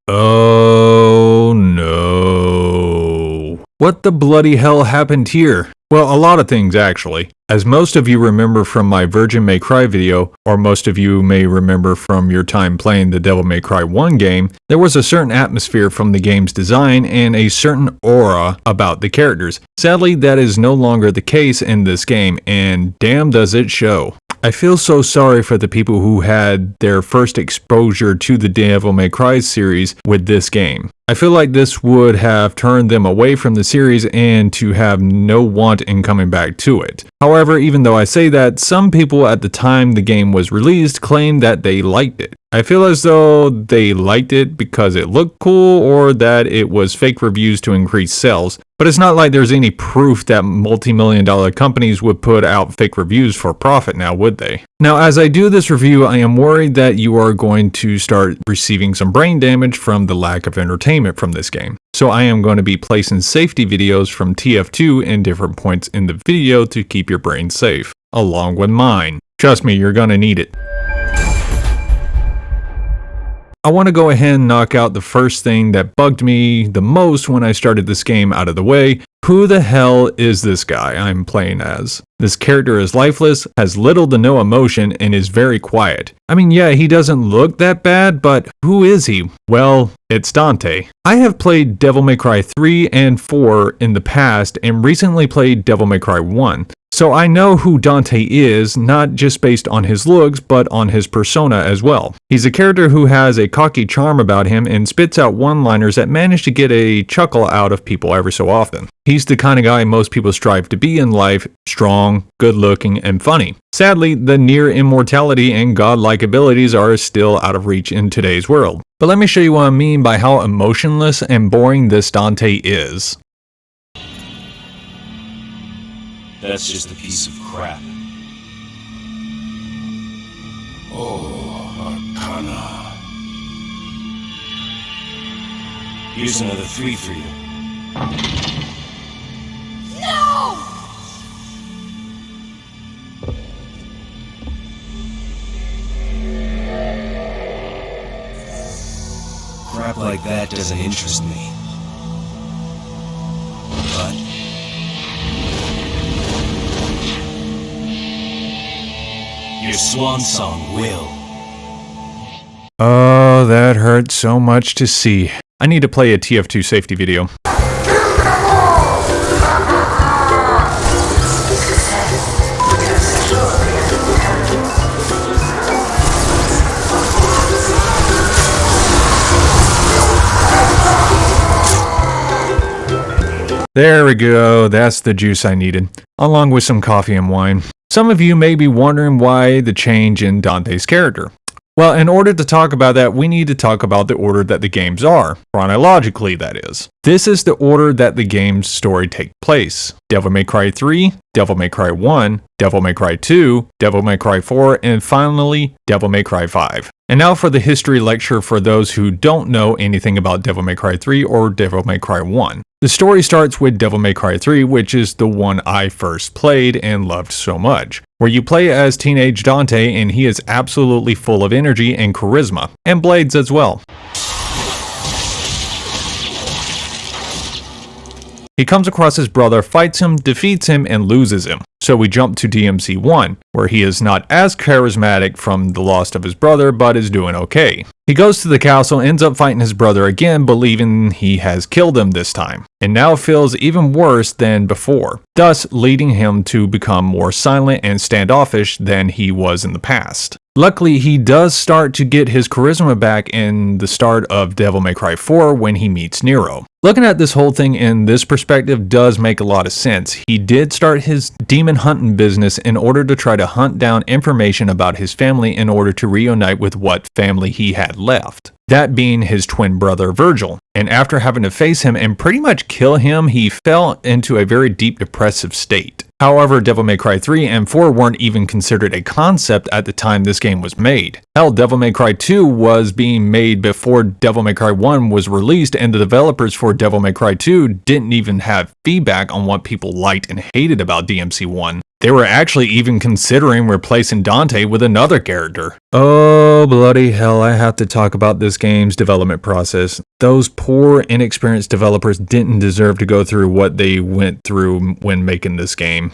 Oh no. What the bloody hell happened here? Well, a lot of things actually. As most of you remember from my Virgin May Cry video, or most of you may remember from your time playing the Devil May Cry 1 game, there was a certain atmosphere from the game's design and a certain aura about the characters. Sadly, that is no longer the case in this game, and damn does it show. I feel so sorry for the people who had their first exposure to the Devil May Cry series with this game. I feel like this would have turned them away from the series and to have no want in coming back to it. However, even though I say that, some people at the time the game was released claimed that they liked it. I feel as though they liked it because it looked cool or that it was fake reviews to increase sales, but it's not like there's any proof that multi-million-dollar companies would put out fake reviews for profit now, would they? Now, as I do this review, I am worried that you are going to start receiving some brain damage from the lack of entertainment from this game. So I am going to be placing safety videos from TF2 in different points in the video to keep your brain safe, along with mine. Trust me, you're going to need it. I want to go ahead and knock out the first thing that bugged me the most when I started this game out of the way. Who the hell is this guy I'm playing as? This character is lifeless, has little to no emotion, and is very quiet. I mean, yeah, he doesn't look that bad, but who is he? Well, it's Dante. I have played Devil May Cry 3 and 4 in the past and recently played Devil May Cry 1. So I know who Dante is, not just based on his looks, but on his persona as well. He's a character who has a cocky charm about him and spits out one-liners that manage to get a chuckle out of people every so often. He's the kind of guy most people strive to be in life, strong, good-looking, and funny. Sadly, the near immortality and godlike abilities are still out of reach in today's world. But let me show you what I mean by how emotionless and boring this Dante is. That's just a piece of crap. Oh, Arcana. Here's another 3 for you. No! Crap like that doesn't interest me. But your swan song will. Oh, that hurt so much to see. I need to play a TF2 safety video. There we go, that's the juice I needed, along with some coffee and wine. Some of you may be wondering why the change in Dante's character. Well, in order to talk about that, we need to talk about the order that the games are, chronologically that is. This is the order that the game's story takes place. Devil May Cry 3, Devil May Cry 1, Devil May Cry 2, Devil May Cry 4, and finally, Devil May Cry 5. And now for the history lecture for those who don't know anything about Devil May Cry 3 or Devil May Cry 1. The story starts with Devil May Cry 3, which is the one I first played and loved so much, where you play as teenage Dante and he is absolutely full of energy and charisma, and blades as well. He comes across his brother, fights him, defeats him, and loses him. So we jump to DMC 1, where he is not as charismatic from the loss of his brother, but is doing okay. He goes to the castle, ends up fighting his brother again, believing he has killed him this time, and now feels even worse than before, thus leading him to become more silent and standoffish than he was in the past. Luckily, he does start to get his charisma back in the start of Devil May Cry 4 when he meets Nero. Looking at this whole thing in this perspective does make a lot of sense. He did start his demon hunting business in order to try to hunt down information about his family in order to reunite with what family he had left. That being his twin brother Virgil. And after having to face him and pretty much kill him, he fell into a very deep depressive state. However, Devil May Cry 3 and 4 weren't even considered a concept at the time this game was made. Hell, Devil May Cry 2 was being made before Devil May Cry 1 was released, and the developers for Devil May Cry 2 didn't even have feedback on what people liked and hated about DMC 1. They were actually even considering replacing Dante with another character. Oh, bloody hell, I have to talk about this game's development process. Those poor, inexperienced developers didn't deserve to go through what they went through when making this game.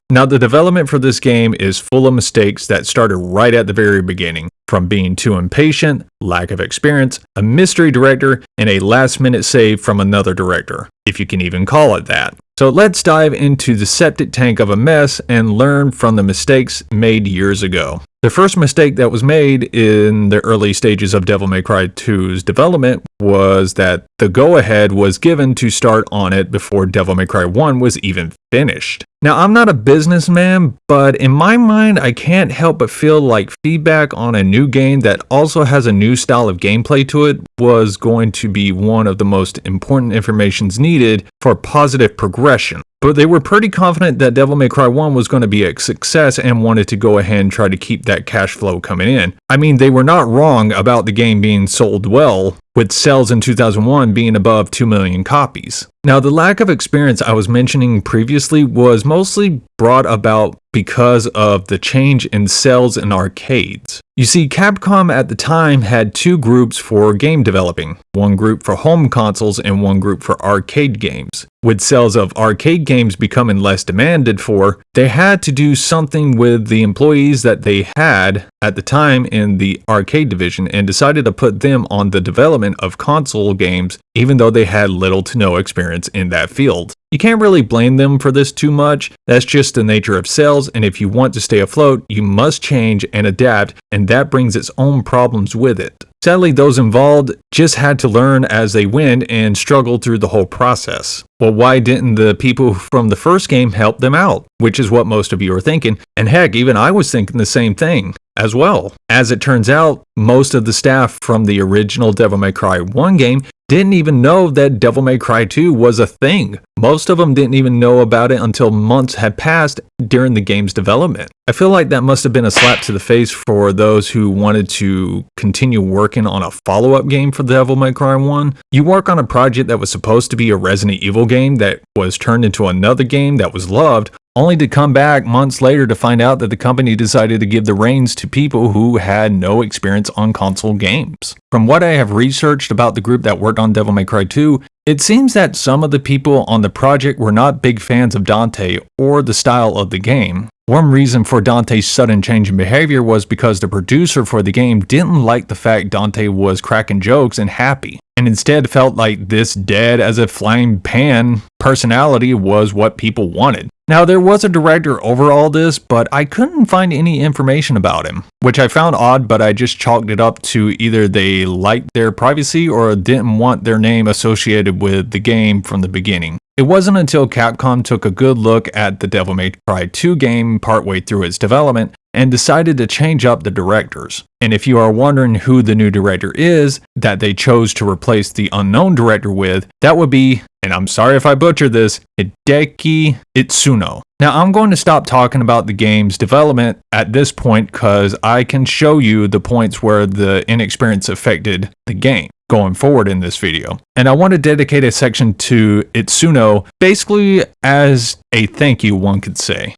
Now, the development for this game is full of mistakes that started right at the very beginning, from being too impatient, lack of experience, a mystery director, and a last-minute save from another director, if you can even call it that. So let's dive into the septic tank of a mess and learn from the mistakes made years ago. The first mistake that was made in the early stages of Devil May Cry 2's development was that the go-ahead was given to start on it before Devil May Cry 1 was even finished. Now, I'm not a businessman, but in my mind, I can't help but feel like feedback on a new game that also has a new style of gameplay to it was going to be one of the most important informations needed for positive progression. But they were pretty confident that Devil May Cry 1 was going to be a success and wanted to go ahead and try to keep that cash flow coming in. I mean, they were not wrong about the game being sold well, with sales in 2001 being above 2 million copies. Now, the lack of experience I was mentioning previously was mostly brought about because of the change in sales in arcades. You see, Capcom at the time had two groups for game developing, one group for home consoles and one group for arcade games. With sales of arcade games becoming less demanded for, they had to do something with the employees that they had at the time in the arcade division and decided to put them on the development of console games, even though they had little to no experience in that field. You can't really blame them for this too much. That's just the nature of sales, and if you want to stay afloat, you must change and adapt, and that brings its own problems with it. Sadly, those involved just had to learn as they went and struggled through the whole process. Well, why didn't the people from the first game help them out? Which is what most of you are thinking, and heck, even I was thinking the same thing as well. As it turns out, most of the staff from the original Devil May Cry 1 game didn't even know that Devil May Cry 2 was a thing. Most of them didn't even know about it until months had passed during the game's development. I feel like that must have been a slap to the face for those who wanted to continue working on a follow-up game for Devil May Cry 1. You work on a project that was supposed to be a Resident Evil game that was turned into another game that was loved, only to come back months later to find out that the company decided to give the reins to people who had no experience on console games. From what I have researched about the group that worked on Devil May Cry 2, it seems that some of the people on the project were not big fans of Dante or the style of the game. One reason for Dante's sudden change in behavior was because the producer for the game didn't like the fact Dante was cracking jokes and happy, and instead felt like this dead as a flying pan personality was what people wanted. Now, there was a director over all this, but I couldn't find any information about him, which I found odd, but I just chalked it up to either they liked their privacy or didn't want their name associated with the game from the beginning. It wasn't until Capcom took a good look at the Devil May Cry 2 game partway through its development and decided to change up the directors. And if you are wondering who the new director is that they chose to replace the unknown director with, that would be, and I'm sorry if I butcher this, Hideki Itsuno. Now, I'm going to stop talking about the game's development at this point because I can show you the points where the inexperience affected the game going forward in this video. And I want to dedicate a section to Itsuno basically as a thank you, one could say.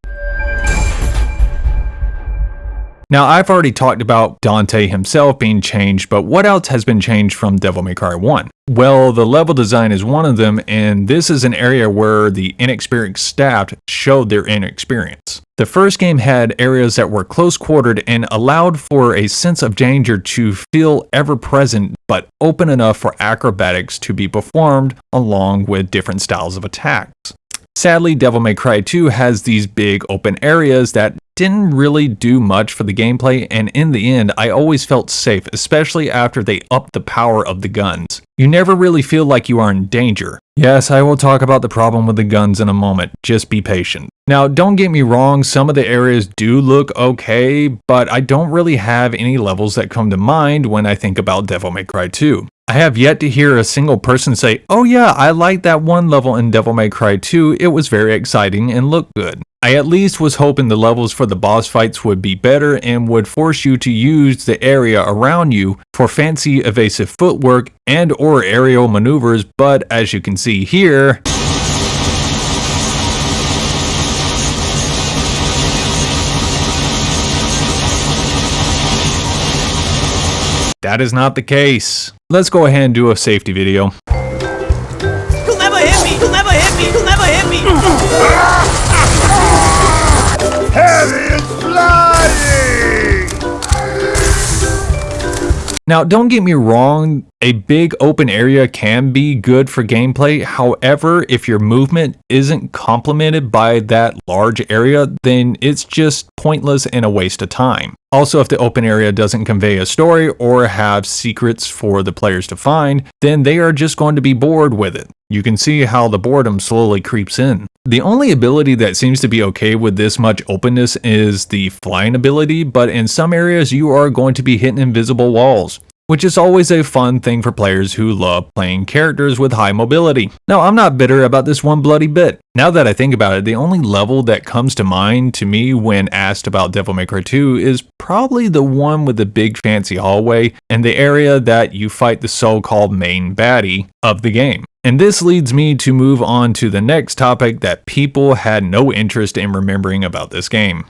Now, I've already talked about Dante himself being changed, but what else has been changed from Devil May Cry 1? Well, the level design is one of them, and this is an area where the inexperienced staff showed their inexperience. The first game had areas that were close-quartered and allowed for a sense of danger to feel ever-present, but open enough for acrobatics to be performed along with different styles of attacks. Sadly, Devil May Cry 2 has these big open areas that didn't really do much for the gameplay, and in the end, I always felt safe, especially after they upped the power of the guns. You never really feel like you are in danger. Yes, I will talk about the problem with the guns in a moment, just be patient. Now, don't get me wrong, some of the areas do look okay, but I don't really have any levels that come to mind when I think about Devil May Cry 2. I have yet to hear a single person say, oh yeah, I liked that one level in Devil May Cry 2, it was very exciting and looked good. I at least was hoping the levels for the boss fights would be better and would force you to use the area around you for fancy evasive footwork and or aerial maneuvers, but as you can see here, that is not the case. Let's go ahead and do a safety video. You'll never hit me! You'll never hit me! You'll never hit me! Heavy is flying! Now, don't get me wrong, a big open area can be good for gameplay. However, if your movement isn't complemented by that large area, then it's just pointless and a waste of time. Also, if the open area doesn't convey a story or have secrets for the players to find, then they are just going to be bored with it. You can see how the boredom slowly creeps in. The only ability that seems to be okay with this much openness is the flying ability, but in some areas you are going to be hitting invisible walls, which is always a fun thing for players who love playing characters with high mobility. Now, I'm not bitter about this one bloody bit. Now that I think about it, the only level that comes to mind to me when asked about Devil May Cry 2 is probably the one with the big fancy hallway and the area that you fight the so-called main baddie of the game. And this leads me to move on to the next topic that people had no interest in remembering about this game.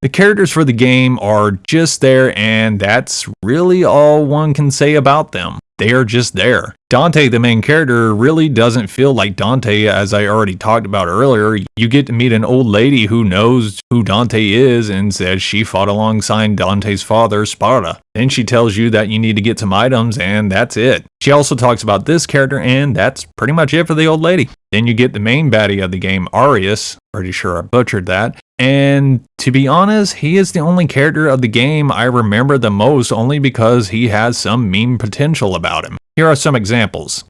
The characters for the game are just there, and that's really all one can say about them. They are just there. Dante, the main character, really doesn't feel like Dante, as I already talked about earlier. You get to meet an old lady who knows who Dante is and says she fought alongside Dante's father, Sparta. Then she tells you that you need to get some items, and that's it. She also talks about this character, and that's pretty much it for the old lady. Then you get the main baddie of the game, Arius. Pretty sure I butchered that. And to be honest, he is the only character of the game I remember the most, only because he has some meme potential about him. Here are some examples.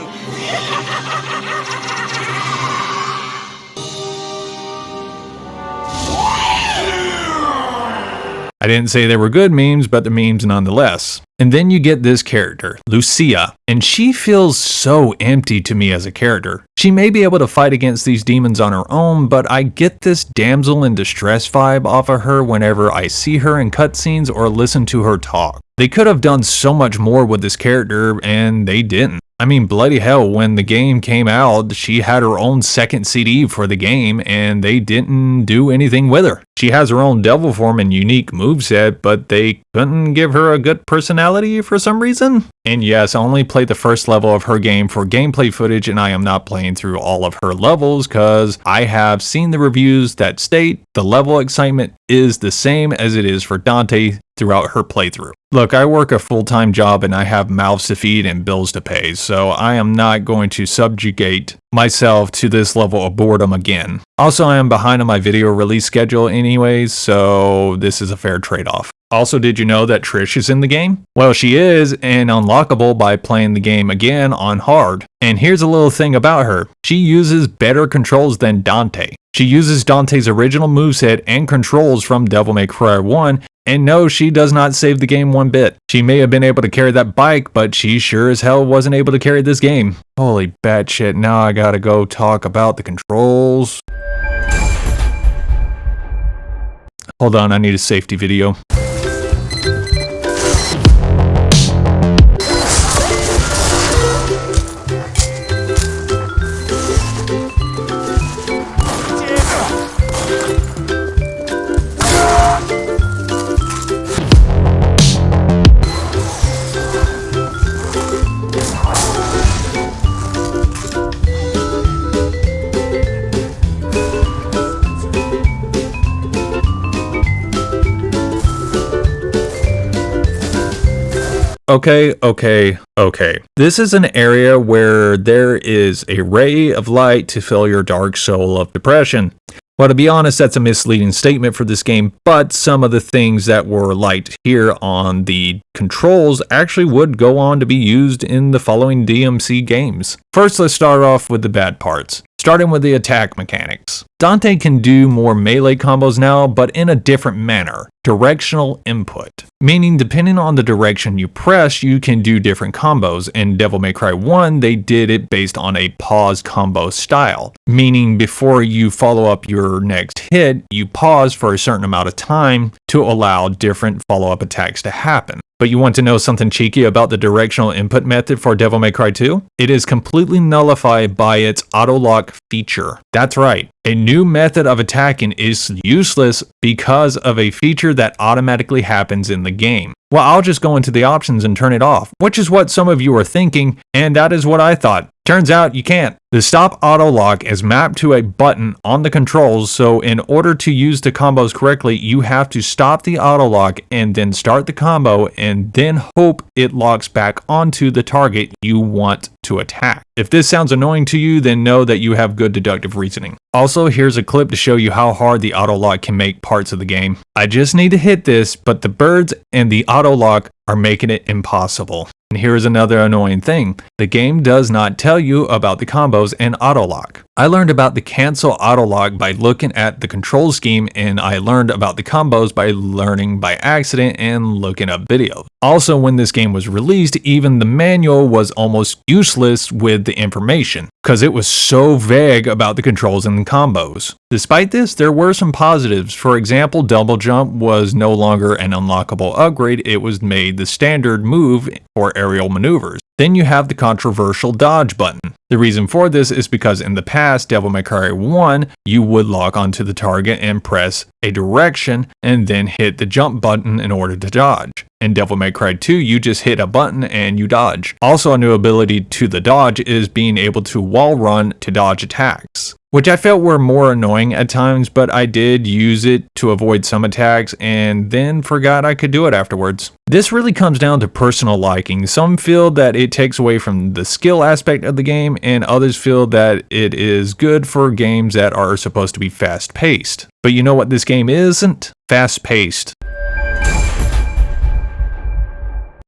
I didn't say they were good memes, but the memes nonetheless. And then you get this character, Lucia, and she feels so empty to me as a character. She may be able to fight against these demons on her own, but I get this damsel in distress vibe off of her whenever I see her in cutscenes or listen to her talk. They could have done so much more with this character, and they didn't. I mean, bloody hell, when the game came out, she had her own second CD for the game, and they didn't do anything with her. She has her own devil form and unique moveset, but they couldn't give her a good personality for some reason. And yes, I only played the first level of her game for gameplay footage, and I am not playing through all of her levels because I have seen the reviews that state the level excitement is the same as it is for Dante throughout her playthrough. Look, I work a full-time job and I have mouths to feed and bills to pay, so I am not going to subjugate myself to this level of boredom again. Also, I am behind on my video release schedule anyways, so this is a fair trade-off. Also, did you know that Trish is in the game? Well, she is, and unlockable by playing the game again on hard. And here's a little thing about her. She uses better controls than Dante. She uses Dante's original moveset and controls from Devil May Cry 1, and no, she does not save the game one bit. She may have been able to carry that bike, but she sure as hell wasn't able to carry this game. Holy batshit, now I gotta go talk about the controls. Hold on, I need a safety video. Okay. This is an area where there is a ray of light to fill your dark soul of depression. Well, to be honest, that's a misleading statement for this game, but some of the things that were light here on the controls actually would go on to be used in the following DMC games. First, let's start off with the bad parts, starting with the attack mechanics. Dante can do more melee combos now, but in a different manner. Directional input. Meaning, depending on the direction you press, you can do different combos. In Devil May Cry 1, they did it based on a pause combo style. Meaning, before you follow up your next hit, you pause for a certain amount of time to allow different follow-up attacks to happen. But you want to know something cheeky about the directional input method for Devil May Cry 2? It is completely nullified by its auto-lock feature. That's right. A new method of attacking is useless because of a feature that automatically happens in the game. Well, I'll just go into the options and turn it off, which is what some of you are thinking, and that is what I thought. Turns out you can't. The stop auto lock is mapped to a button on the controls, so in order to use the combos correctly, you have to stop the auto lock and then start the combo and then hope it locks back onto the target you want to attack. If this sounds annoying to you, then know that you have good deductive reasoning. Also, here's a clip to show you how hard the auto lock can make parts of the game. I just need to hit this, but the birds and the auto lock are making it impossible. And here's another annoying thing. The game does not tell you about the combos and auto lock. I learned about the cancel auto lock by looking at the control scheme, and I learned about the combos by learning by accident and looking up videos. Also, when this game was released, even the manual was almost useless with the information, because it was so vague about the controls and the combos. Despite this, there were some positives. For example, double jump was no longer an unlockable upgrade, it was made the standard move for aerial maneuvers. Then you have the controversial dodge button. The reason for this is because in the past, Devil May Cry 1, you would lock onto the target and press a direction and then hit the jump button in order to dodge. In Devil May Cry 2, you just hit a button and you dodge. Also, a new ability to the dodge is being able to wall run to dodge attacks, which I felt were more annoying at times, but I did use it to avoid some attacks and then forgot I could do it afterwards. This really comes down to personal liking. Some feel that it takes away from the skill aspect of the game, and others feel that it is good for games that are supposed to be fast-paced. But you know what this game isn't? Fast-paced.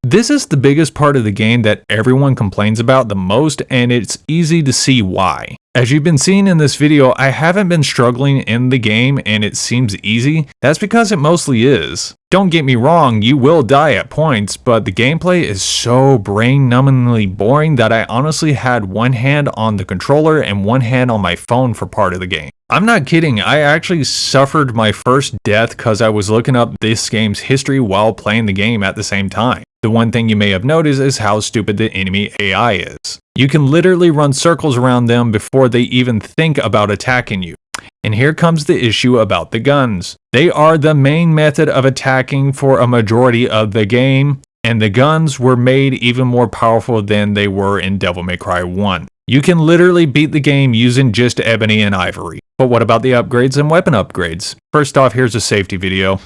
This is the biggest part of the game that everyone complains about the most, and it's easy to see why. As you've been seeing in this video, I haven't been struggling in the game and it seems easy. That's because it mostly is. Don't get me wrong, you will die at points, but the gameplay is so brain-numbingly boring that I honestly had one hand on the controller and one hand on my phone for part of the game. I'm not kidding, I actually suffered my first death because I was looking up this game's history while playing the game at the same time. The one thing you may have noticed is how stupid the enemy AI is. You can literally run circles around them before they even think about attacking you. And here comes the issue about the guns. They are the main method of attacking for a majority of the game, and the guns were made even more powerful than they were in Devil May Cry 1. You can literally beat the game using just ebony and ivory. But what about the upgrades and weapon upgrades? First off, here's a safety video.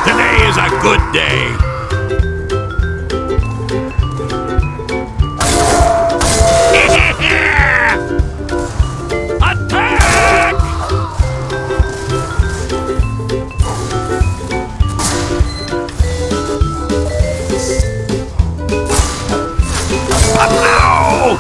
Today is a good day. Attack! Ow!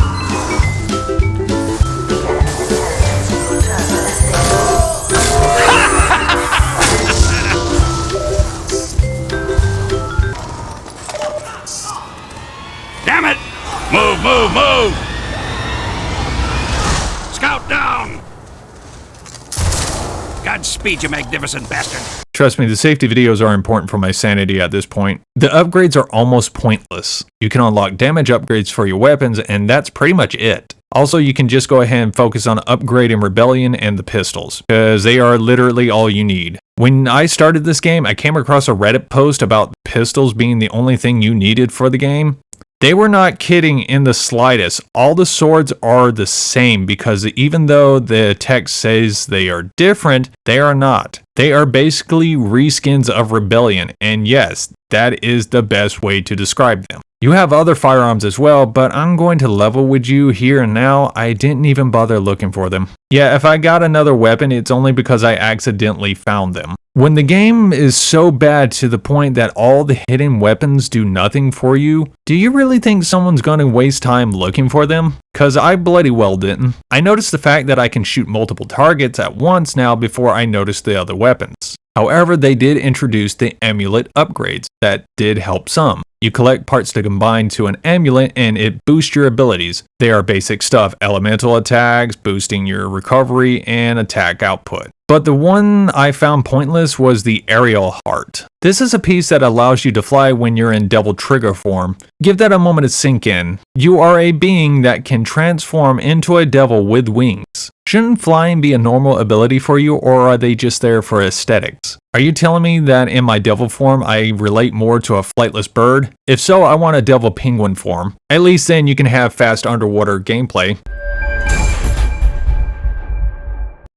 Damn it! Move, move, move! Scout down! Godspeed, you magnificent bastard! Trust me, the safety videos are important for my sanity at this point. The upgrades are almost pointless. You can unlock damage upgrades for your weapons, and that's pretty much it. Also, you can just go ahead and focus on upgrading Rebellion and the pistols, because they are literally all you need. When I started this game, I came across a Reddit post about pistols being the only thing you needed for the game. They were not kidding in the slightest. All the swords are the same because even though the text says they are different, they are not. They are basically reskins of Rebellion, and yes, that is the best way to describe them. You have other firearms as well, but I'm going to level with you here and now. I didn't even bother looking for them. Yeah, if I got another weapon, it's only because I accidentally found them. When the game is so bad to the point that all the hidden weapons do nothing for you, do you really think someone's going to waste time looking for them? Cause I bloody well didn't. I noticed the fact that I can shoot multiple targets at once now before I noticed the other weapons. However, they did introduce the amulet upgrades that did help some. You collect parts to combine to an amulet and it boosts your abilities. They are basic stuff, elemental attacks, boosting your recovery, and attack output. But the one I found pointless was the aerial heart. This is a piece that allows you to fly when you're in Devil Trigger form. Give that a moment to sink in. You are a being that can transform into a devil with wings. Shouldn't flying be a normal ability for you, or are they just there for aesthetics? Are you telling me that in my devil form I relate more to a flightless bird? If so, I want a devil penguin form. At least then you can have fast underwater gameplay.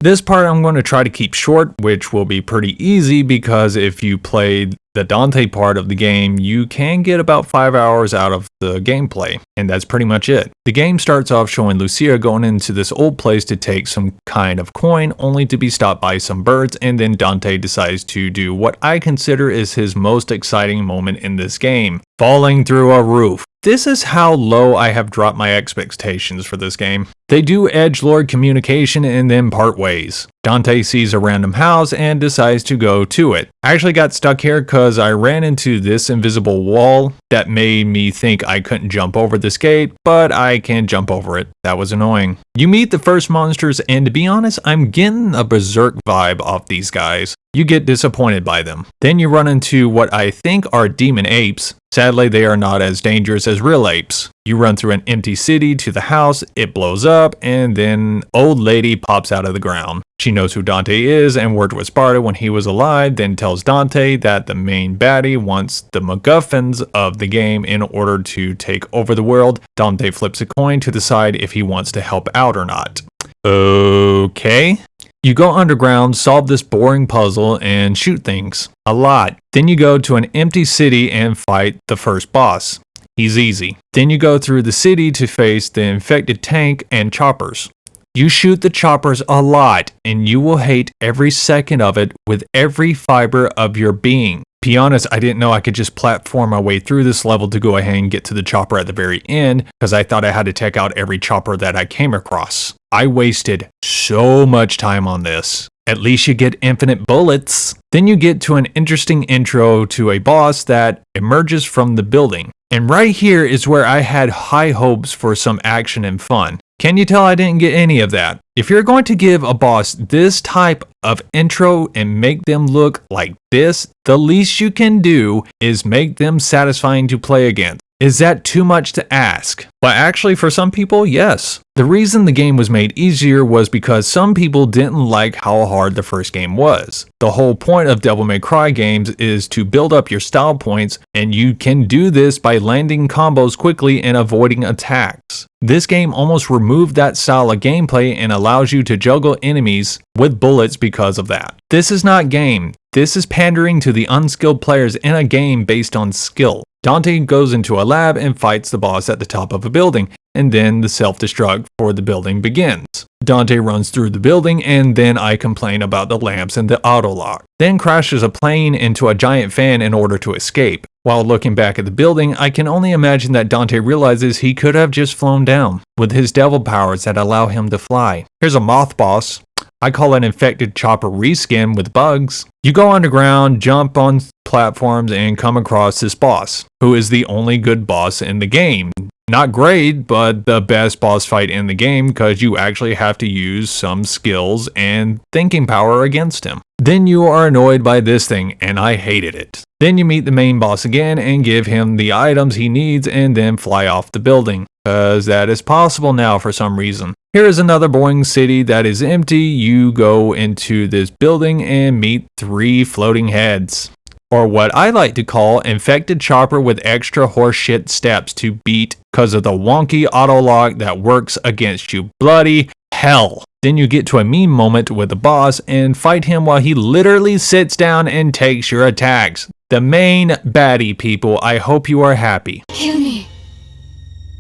This part I'm going to try to keep short, which will be pretty easy because if you play the Dante part of the game, you can get about 5 hours out of the gameplay, and that's pretty much it. The game starts off showing Lucia going into this old place to take some kind of coin, only to be stopped by some birds, and then Dante decides to do what I consider is his most exciting moment in this game, falling through a roof. This is how low I have dropped my expectations for this game. They do edgelord communication and then part ways. Dante sees a random house and decides to go to it. I actually got stuck here because I ran into this invisible wall that made me think I couldn't jump over this gate, but I can jump over it. That was annoying. You meet the first monsters, and to be honest, I'm getting a berserk vibe off these guys. You get disappointed by them. Then you run into what I think are demon apes. Sadly, they are not as dangerous as real apes. You run through an empty city to the house, it blows up, and then old lady pops out of the ground. She knows who Dante is and worked with Sparta when he was alive, then tells Dante that the main baddie wants the MacGuffins of the game in order to take over the world. Dante flips a coin to decide if he wants to help out or not. Okay. You go underground, solve this boring puzzle, and shoot things. A lot. Then you go to an empty city and fight the first boss. He's easy. Then you go through the city to face the infected tank and choppers. You shoot the choppers a lot, and you will hate every second of it with every fiber of your being. Be honest, I didn't know I could just platform my way through this level to go ahead and get to the chopper at the very end, because I thought I had to take out every chopper that I came across. I wasted so much time on this. At least you get infinite bullets. Then you get to an interesting intro to a boss that emerges from the building. And right here is where I had high hopes for some action and fun. Can you tell I didn't get any of that? If you're going to give a boss this type of intro and make them look like this, the least you can do is make them satisfying to play against. Is that too much to ask? Well, actually, for some people, yes. The reason the game was made easier was because some people didn't like how hard the first game was. The whole point of Devil May Cry games is to build up your style points, and you can do this by landing combos quickly and avoiding attacks. This game almost removed that style of gameplay and allows you to juggle enemies with bullets because of that. This is not game. This is pandering to the unskilled players in a game based on skill. Dante goes into a lab and fights the boss at the top of a building, and then the self-destruct for the building begins. Dante runs through the building, and then I complain about the lamps and the auto lock. Then crashes a plane into a giant fan in order to escape. While looking back at the building, I can only imagine that Dante realizes he could have just flown down, with his devil powers that allow him to fly. Here's a moth boss. I call an infected chopper reskin with bugs. You go underground, jump on platforms, and come across this boss, who is the only good boss in the game. Not great, but the best boss fight in the game because you actually have to use some skills and thinking power against him. Then you are annoyed by this thing, and I hated it. Then you meet the main boss again and give him the items he needs and then fly off the building, because that is possible now for some reason. Here is another boring city that is empty. You go into this building and meet 3 floating heads. Or what I like to call infected chopper with extra horseshit steps to beat because of the wonky auto lock that works against you. Bloody hell. Then you get to a meme moment with the boss and fight him while he literally sits down and takes your attacks. The main baddie, people. I hope you are happy. Kill me.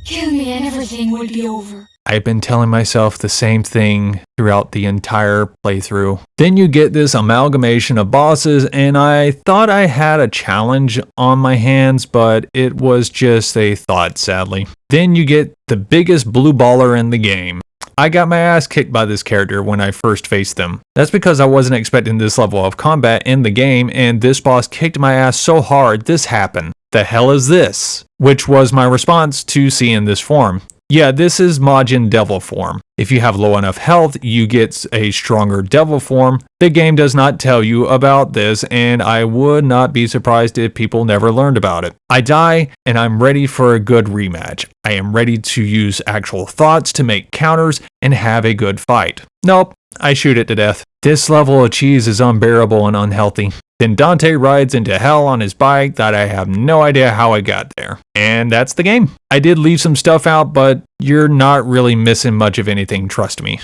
Kill me and everything will be over. I've been telling myself the same thing throughout the entire playthrough. Then you get this amalgamation of bosses, and I thought I had a challenge on my hands, but it was just a thought, sadly. Then you get the biggest blue baller in the game. I got my ass kicked by this character when I first faced them. That's because I wasn't expecting this level of combat in the game, and this boss kicked my ass so hard this happened. The hell is this? Which was my response to seeing this form. Yeah, this is Majin Devil form. If you have low enough health, you get a stronger devil form. The game does not tell you about this, and I would not be surprised if people never learned about it. I die, and I'm ready for a good rematch. I am ready to use actual thoughts to make counters and have a good fight. Nope, I shoot it to death. This level of cheese is unbearable and unhealthy. Then Dante rides into hell on his bike that I have no idea how I got there. And that's the game. I did leave some stuff out, but you're not really missing much of anything, trust me.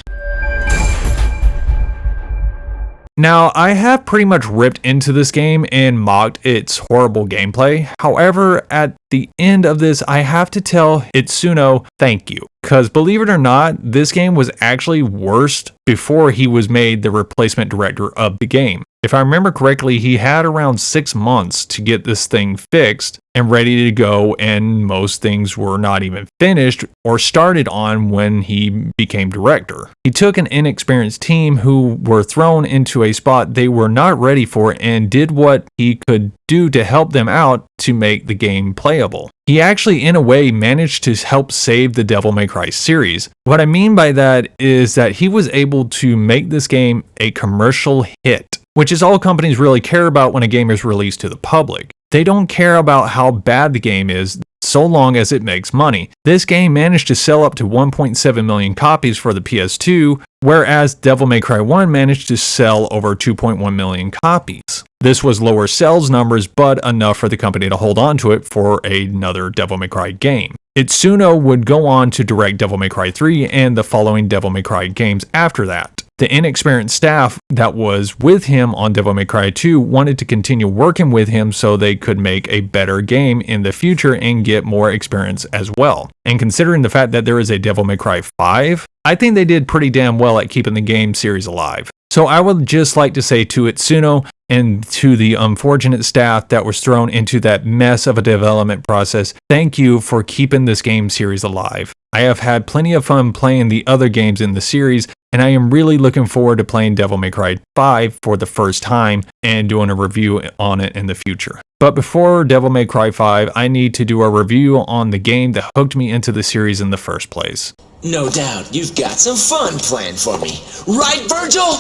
Now, I have pretty much ripped into this game and mocked its horrible gameplay. However, at the end of this, I have to tell Itsuno thank you. Because believe it or not, this game was actually worse before he was made the replacement director of the game. If I remember correctly, he had around 6 months to get this thing fixed and ready to go, and most things were not even finished or started on when he became director. He took an inexperienced team who were thrown into a spot they were not ready for and did what he could do to help them out to make the game playable. He actually, in a way, managed to help save the Devil May Cry series. What I mean by that is that he was able to make this game a commercial hit, which is all companies really care about when a game is released to the public. They don't care about how bad the game is, so long as it makes money. This game managed to sell up to 1.7 million copies for the PS2, whereas Devil May Cry 1 managed to sell over 2.1 million copies. This was lower sales numbers, but enough for the company to hold on to it for another Devil May Cry game. Itsuno would go on to direct Devil May Cry 3 and the following Devil May Cry games after that. The inexperienced staff that was with him on Devil May Cry 2 wanted to continue working with him so they could make a better game in the future and get more experience as well. And considering the fact that there is a Devil May Cry 5, I think they did pretty damn well at keeping the game series alive. So I would just like to say to Itsuno and to the unfortunate staff that was thrown into that mess of a development process, thank you for keeping this game series alive. I have had plenty of fun playing the other games in the series, and I am really looking forward to playing Devil May Cry 5 for the first time and doing a review on it in the future. But before Devil May Cry 5, I need to do a review on the game that hooked me into the series in the first place. No doubt you've got some fun planned for me. Right, Virgil?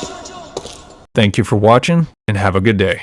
Thank you for watching, and have a good day.